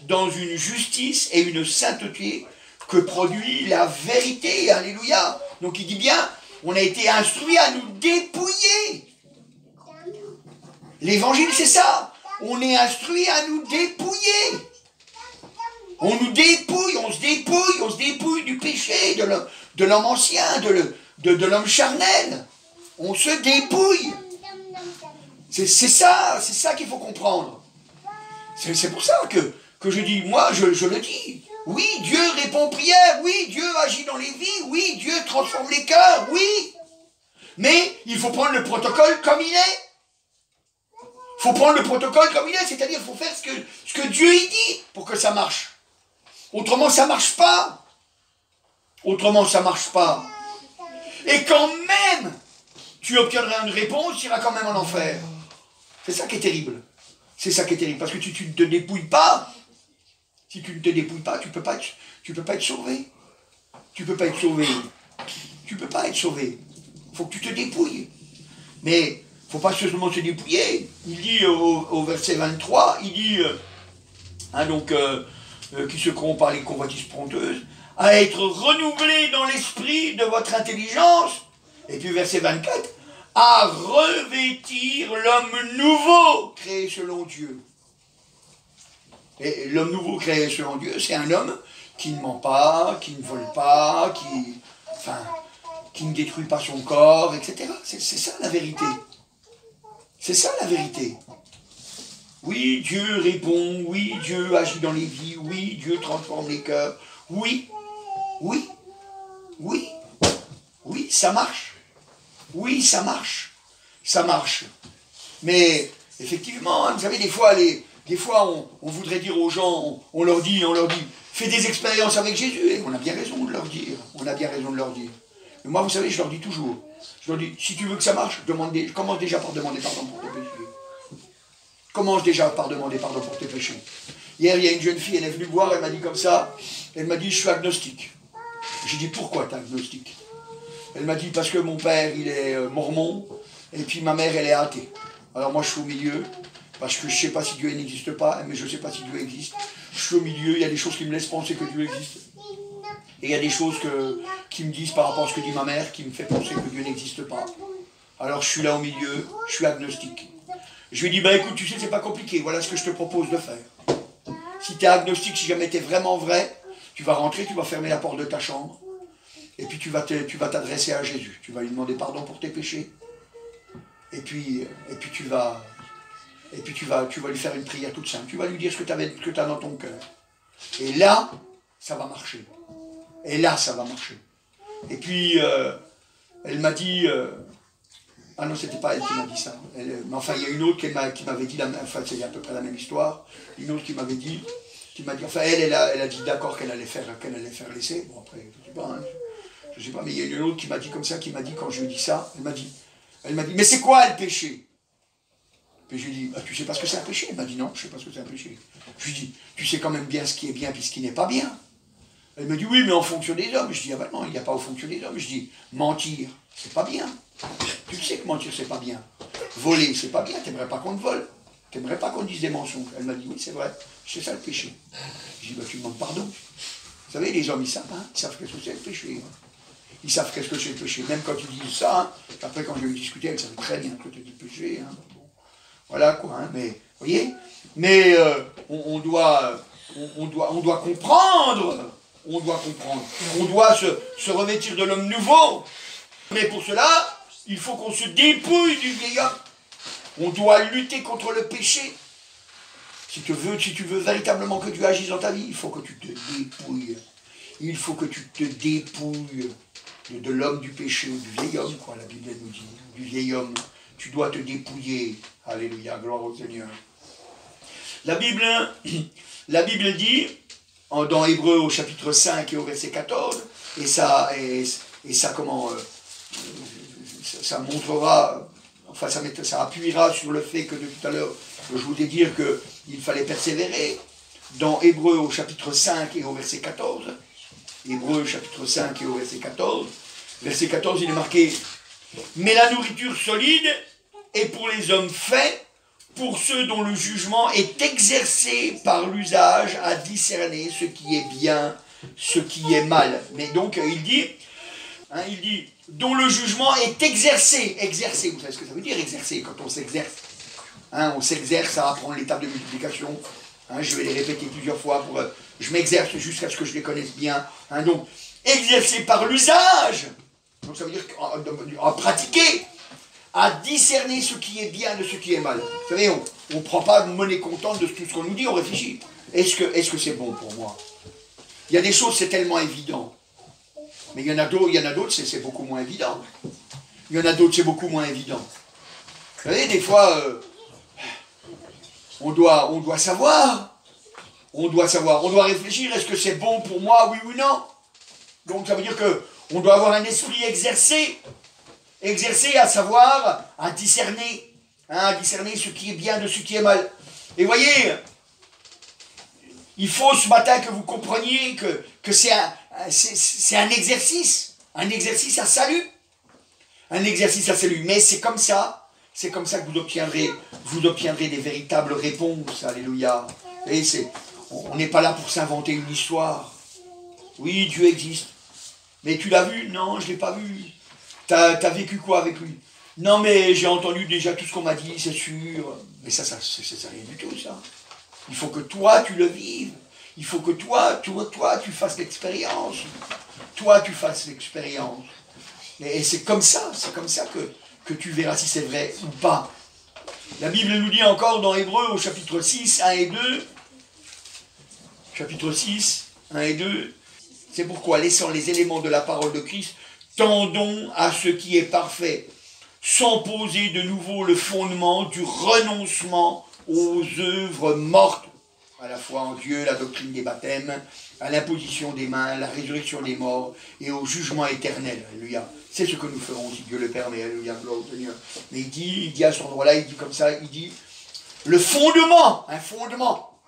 dans une justice et une sainteté que produit la vérité. Alléluia. Donc il dit bien, on a été instruit à nous dépouiller. L'évangile, c'est ça. On est instruit à nous dépouiller. On nous dépouille, on se dépouille du péché, de l'homme ancien, de l'homme charnel. On se dépouille. C'est ça qu'il faut comprendre. C'est pour ça que je dis, moi, je le dis. Oui, Dieu répond aux prières, oui, Dieu agit dans les vies, oui, Dieu transforme les cœurs, oui. Mais il faut prendre le protocole comme il est. Il faut prendre le protocole comme il est, c'est-à-dire qu'il faut faire ce que Dieu y dit pour que ça marche. Autrement, ça ne marche pas. Autrement, ça ne marche pas. Et quand même, tu obtiendras une réponse, tu iras quand même en enfer. C'est ça qui est terrible. C'est ça qui est terrible. Parce que tu ne te dépouilles pas. Si tu ne te dépouilles pas, tu ne peux pas être sauvé. Tu ne peux pas être sauvé. Tu ne peux pas être sauvé. Il faut que tu te dépouilles. Mais il ne faut pas seulement se dépouiller. Il dit au verset 23, il dit, qui se corrompt par les convoitises prompteuses, à être renouvelé dans l'esprit de votre intelligence. Et puis verset 24, à revêtir l'homme nouveau créé selon Dieu. Et l'homme nouveau créé selon Dieu, c'est un homme qui ne ment pas, qui ne vole pas, qui ne détruit pas son corps, etc. C'est ça la vérité. C'est ça la vérité. Oui, Dieu répond, oui, Dieu agit dans les vies, oui, Dieu transforme les cœurs, oui, oui, oui, oui, ça marche. Oui, ça marche. Ça marche. Mais, effectivement, vous savez, des fois, on voudrait dire aux gens, on leur dit, fais des expériences avec Jésus, et on a bien raison de leur dire. Mais moi, vous savez, je leur dis toujours, si tu veux que ça marche, commence déjà par demander pardon pour tes péchés. Commence déjà par demander pardon pour tes péchés. Hier, il y a une jeune fille, elle est venue me voir, elle m'a dit comme ça, elle m'a dit, je suis agnostique. J'ai dit, pourquoi tu es agnostique? Elle m'a dit, parce que mon père, il est mormon, et puis ma mère, elle est athée. Alors moi, je suis au milieu, parce que je ne sais pas si Dieu n'existe pas, mais je ne sais pas si Dieu existe. Je suis au milieu, il y a des choses qui me laissent penser que Dieu existe. Et il y a des choses qui me disent par rapport à ce que dit ma mère, qui me fait penser que Dieu n'existe pas. Alors je suis là au milieu, je suis agnostique. Je lui ai dit, bah écoute, tu sais, c'est pas compliqué, voilà ce que je te propose de faire. Si tu es agnostique, si jamais tu es vraiment vrai, tu vas rentrer, tu vas fermer la porte de ta chambre, et puis tu vas t'adresser à Jésus. Tu vas lui demander pardon pour tes péchés. Et puis tu vas lui faire une prière toute simple. Tu vas lui dire ce que tu as dans ton cœur. Et là, ça va marcher. Et là, ça va marcher. Et puis, elle m'a dit... ah non, c'était pas elle qui m'a dit ça. Mais enfin, il y a une autre qui m'avait dit, enfin, c'est à peu près la même histoire. Une autre qui m'a dit, enfin, elle a dit d'accord qu'elle allait faire l'essai. Bon, après, je sais pas, mais il y a une autre qui m'a dit comme ça, qui m'a dit, quand je lui ai dit ça, elle m'a dit, mais c'est quoi le péché? Puis je lui ai dit, ah, tu sais pas ce que c'est un péché? Elle m'a dit, non, je sais pas ce que c'est un péché. Je lui ai dit, tu sais quand même bien ce qui est bien puis ce qui n'est pas bien. Elle me dit, oui, mais en fonction des hommes. Je dis, ah ben non, il n'y a pas en fonction des hommes. Je dis, mentir, c'est pas bien. Tu le sais que mentir, c'est pas bien. Voler, c'est pas bien. T'aimerais pas qu'on te vole. T'aimerais pas qu'on te dise des mensonges. Elle m'a dit, oui, c'est vrai. C'est ça le péché. Je dis, bah, tu demandes pardon. Vous savez, les hommes, ils savent, hein, ils savent qu'est-ce que c'est le péché. Ils savent qu'est-ce que c'est le péché. Même quand ils disent ça, hein, après, quand je vais discuter, elle savait très bien que c'était le péché. Hein. Bon, voilà, quoi. Hein, mais, vous voyez, mais on doit comprendre. On doit comprendre. On doit se revêtir de l'homme nouveau. Mais pour cela, il faut qu'on se dépouille du vieil homme. On doit lutter contre le péché. Si tu veux véritablement que Dieu agisse dans ta vie, il faut que tu te dépouilles. Il faut que tu te dépouilles de l'homme du péché, du vieil homme, quoi, la Bible nous dit. Du vieil homme. Tu dois te dépouiller. Alléluia, gloire au Seigneur. La Bible dit... dans Hébreux au chapitre 5 et au verset 14, et ça montrera, enfin ça appuiera sur le fait que de tout à l'heure, je voulais dire qu'il fallait persévérer. Dans Hébreux au chapitre 5 et au verset 14, Hébreux chapitre 5 et au verset 14, verset 14 il est marqué, mais la nourriture solide est pour les hommes faits, pour ceux dont le jugement est exercé par l'usage à discerner ce qui est bien, ce qui est mal. Mais donc, il dit, dont le jugement est exercé. Exercé, vous savez ce que ça veut dire, exercer, quand on s'exerce. Hein, on s'exerce à apprendre les tables de multiplication. Hein, je vais les répéter plusieurs fois. Je m'exerce jusqu'à ce que je les connaisse bien. Hein, donc, exercer par l'usage. Donc, ça veut dire à pratiquer. À discerner ce qui est bien de ce qui est mal. Vous savez, on ne prend pas monnaie comptante de tout ce qu'on nous dit, on réfléchit. Est-ce que c'est bon pour moi? Il y a des choses, c'est tellement évident. Mais il y en a d'autres, c'est beaucoup moins évident. Il y en a d'autres, c'est beaucoup moins évident. Vous savez, des fois, on doit savoir. On doit réfléchir, est-ce que c'est bon pour moi, oui ou non? Donc ça veut dire qu'on doit avoir un esprit exercé. Exercer, à savoir, à discerner ce qui est bien de ce qui est mal. Et voyez, il faut ce matin que vous compreniez que c'est un exercice à salut. Un exercice à salut. Mais c'est comme ça que vous obtiendrez des véritables réponses. Alléluia. Et on n'est pas là pour s'inventer une histoire. Oui, Dieu existe. Mais tu l'as vu? Non, je ne l'ai pas vu. T'as vécu quoi avec lui? Non, mais j'ai entendu déjà tout ce qu'on m'a dit, c'est sûr. Mais ça c'est rien du tout, ça. Il faut que toi, tu le vives. Il faut que toi, tu fasses l'expérience. Toi, tu fasses l'expérience. Et c'est comme ça que tu verras si c'est vrai ou pas. La Bible nous dit encore dans Hébreux, au chapitre 6, 1 et 2, chapitre 6, 1 et 2, c'est pourquoi, laissant les éléments de la parole de Christ, tendons à ce qui est parfait, sans poser de nouveau le fondement du renoncement aux œuvres mortes, à la foi en Dieu, la doctrine des baptêmes, à l'imposition des mains, la résurrection des morts et au jugement éternel. Alléluia. C'est ce que nous ferons si Dieu le permet. Alléluia, gloire au Seigneur. Mais il dit à cet endroit-là, il dit comme ça, il dit le fondement, un fondement.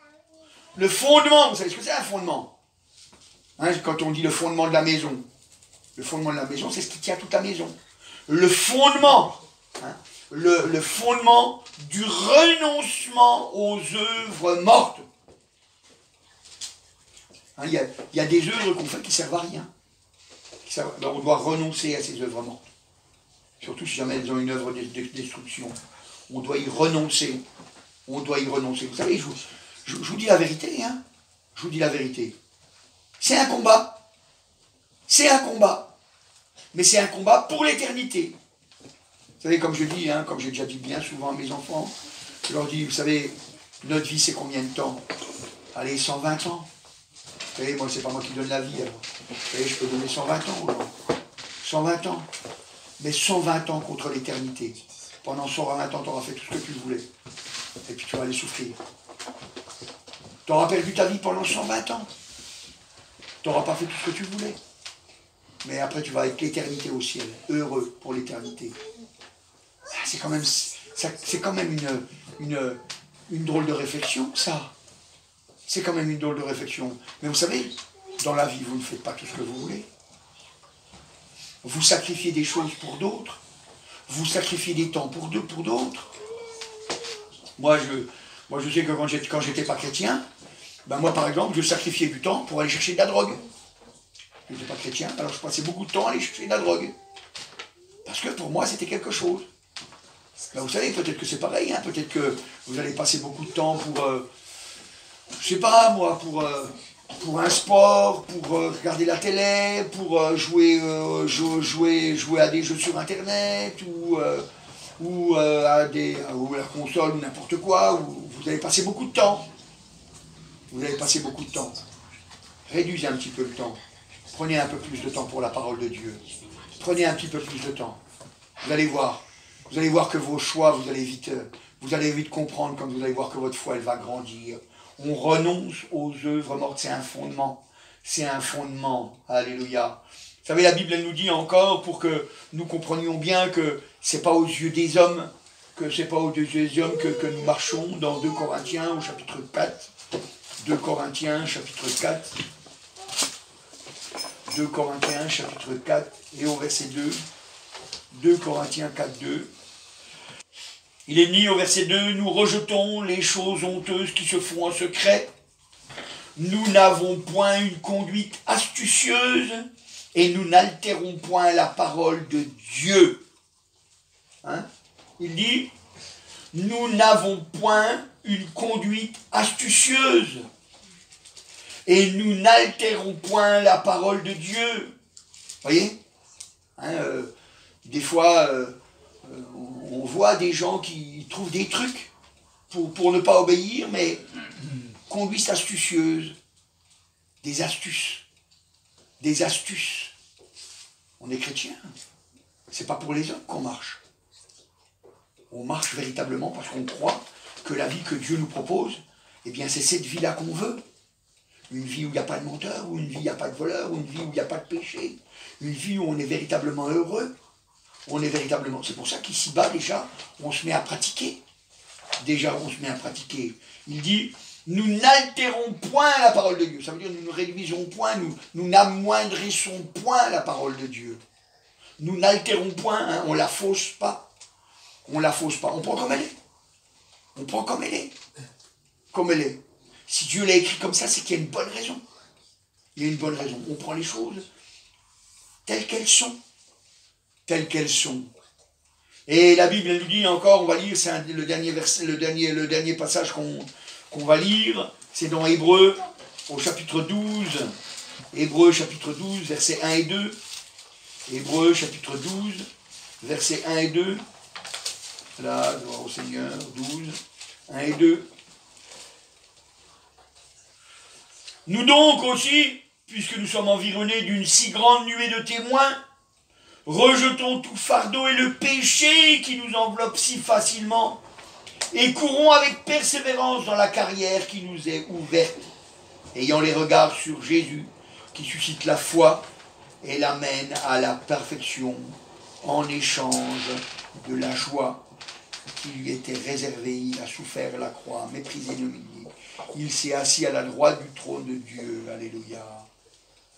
Le fondement, vous savez ce que c'est un fondement? Hein, quand on dit le fondement de la maison, le fondement de la maison, c'est ce qui tient toute la maison. Le fondement, hein, le fondement du renoncement aux œuvres mortes. Hein, il y a des œuvres qu'on fait qui ne servent à rien. Alors on doit renoncer à ces œuvres mortes. Surtout si jamais elles ont une œuvre de destruction. On doit y renoncer. On doit y renoncer. Vous savez, je vous dis la vérité, hein. Je vous dis la vérité. C'est un combat. C'est un combat. Mais c'est un combat pour l'éternité. Vous savez, comme je dis, hein, comme j'ai déjà dit bien souvent à mes enfants, je leur dis, vous savez, notre vie c'est combien de temps? Allez, 120 ans. Vous savez, moi, c'est pas moi qui donne la vie, alors. Vous savez, je peux donner 120 ans, alors. 120 ans. Mais 120 ans contre l'éternité. Pendant 120 ans, tu auras fait tout ce que tu voulais. Et puis tu vas aller souffrir. Tu auras perdu ta vie pendant 120 ans. Tu n'auras pas fait tout ce que tu voulais. Mais après, tu vas avec l'éternité au ciel. Heureux pour l'éternité. C'est quand même une drôle de réflexion, ça. C'est quand même une drôle de réflexion. Mais vous savez, dans la vie, vous ne faites pas tout ce que vous voulez. Vous sacrifiez des choses pour d'autres. Vous sacrifiez des temps pour d'autres. Moi, je sais que quand j'étais pas chrétien, ben moi, par exemple, je sacrifiais du temps pour aller chercher de la drogue. Je n'étais pas chrétien, alors je passais beaucoup de temps à aller chercher de la drogue. Parce que pour moi, c'était quelque chose. Ben, vous savez, peut-être que c'est pareil, hein, peut-être que vous allez passer beaucoup de temps pour, je sais pas moi, pour un sport, pour regarder la télé, pour jouer à des jeux sur Internet, ou à la console, ou n'importe quoi, où vous allez passer beaucoup de temps. Vous allez passer beaucoup de temps. Réduisez un petit peu le temps. Prenez un peu plus de temps pour la parole de Dieu. Prenez un petit peu plus de temps. Vous allez voir. Vous allez voir que vos choix, vous allez vite comprendre quand vous allez voir que votre foi, elle va grandir. On renonce aux œuvres mortes. C'est un fondement. C'est un fondement. Alléluia. Vous savez, la Bible, elle nous dit encore, pour que nous comprenions bien que c'est pas aux yeux des hommes, que nous marchons dans 2 Corinthiens au chapitre 4. 2 Corinthiens, chapitre 4. 2 Corinthiens, chapitre 4, et au verset 2. 2 Corinthiens 4, 2. Il est dit au verset 2, « Nous rejetons les choses honteuses qui se font en secret. Nous n'avons point une conduite astucieuse et nous n'altérons point la parole de Dieu. » Hein? Il dit, « Nous n'avons point une conduite astucieuse et nous n'altérons point la parole de Dieu. » Voyez, hein, des fois, on voit des gens qui trouvent des trucs pour ne pas obéir, mais conduite astucieuse, des astuces. On est chrétien. C'est pas pour les autres qu'on marche. On marche véritablement parce qu'on croit que la vie que Dieu nous propose, eh bien c'est cette vie-là qu'on veut. Une vie où il n'y a pas de menteur, ou une vie où il n'y a pas de voleur, ou une vie où il n'y a pas de péché. Une vie où on est véritablement heureux. C'est pour ça qu'ici-bas, déjà, on se met à pratiquer. Il dit, nous n'altérons point la parole de Dieu. Ça veut dire, nous ne réduisons point, nous n'amoindrissons point la parole de Dieu. Nous n'altérons point, hein, on ne la fausse pas. On prend comme elle est. Comme elle est. Si Dieu l'a écrit comme ça, c'est qu'il y a une bonne raison. On prend les choses telles qu'elles sont. Et la Bible, elle nous dit encore, on va lire, c'est le dernier passage qu'on va lire, c'est dans Hébreux, au chapitre 12. Hébreux, chapitre 12, versets 1 et 2. Hébreux, chapitre 12, versets 1 et 2. Là, gloire au Seigneur, 12, 1 et 2. Nous donc aussi, puisque nous sommes environnés d'une si grande nuée de témoins, rejetons tout fardeau et le péché qui nous enveloppe si facilement, et courons avec persévérance dans la carrière qui nous est ouverte, ayant les regards sur Jésus, qui suscite la foi et l'amène à la perfection en échange de la joie qui lui était réservée. Il a souffert la croix, méprisé, humilié. Il s'est assis à la droite du trône de Dieu. Alléluia.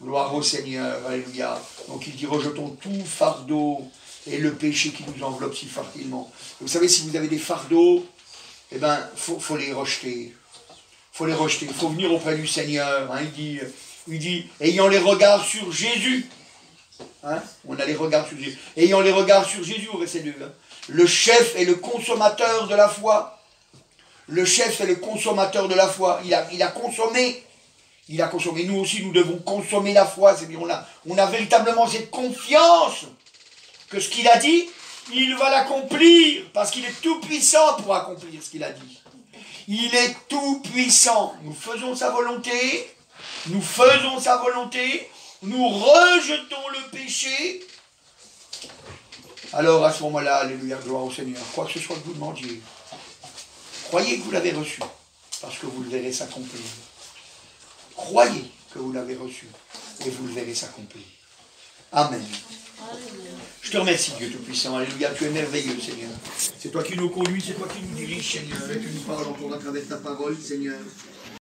Gloire au Seigneur, alléluia. Donc il dit, rejetons tout fardeau et le péché qui nous enveloppe si facilement. Vous savez, si vous avez des fardeaux, eh bien, faut les rejeter. Faut les rejeter. Il faut venir auprès du Seigneur. Hein. Il dit, ayant les regards sur Jésus. Hein, on a les regards sur Jésus. Ayant les regards sur Jésus, au verset 2. Hein. Le chef est le consommateur de la foi. Le chef est le consommateur de la foi. Il a consommé. Il a consommé. Nous aussi, nous devons consommer la foi. C'est-à-dire, on a véritablement cette confiance que ce qu'il a dit, il va l'accomplir. Parce qu'il est tout puissant pour accomplir ce qu'il a dit. Il est tout puissant. Nous faisons sa volonté. Nous faisons sa volonté. Nous rejetons le péché. Alors à ce moment-là, alléluia, gloire au Seigneur. Quoi que ce soit que vous demandiez, croyez que vous l'avez reçu. Parce que vous le verrez s'accomplir. Croyez que vous l'avez reçu. Et vous le verrez s'accomplir. Amen. Je te remercie, Dieu Tout-Puissant. Alléluia, tu es merveilleux, Seigneur. C'est toi qui nous conduis, c'est toi qui nous diriges, Seigneur. Et tu nous parles encore à travers ta parole, Seigneur.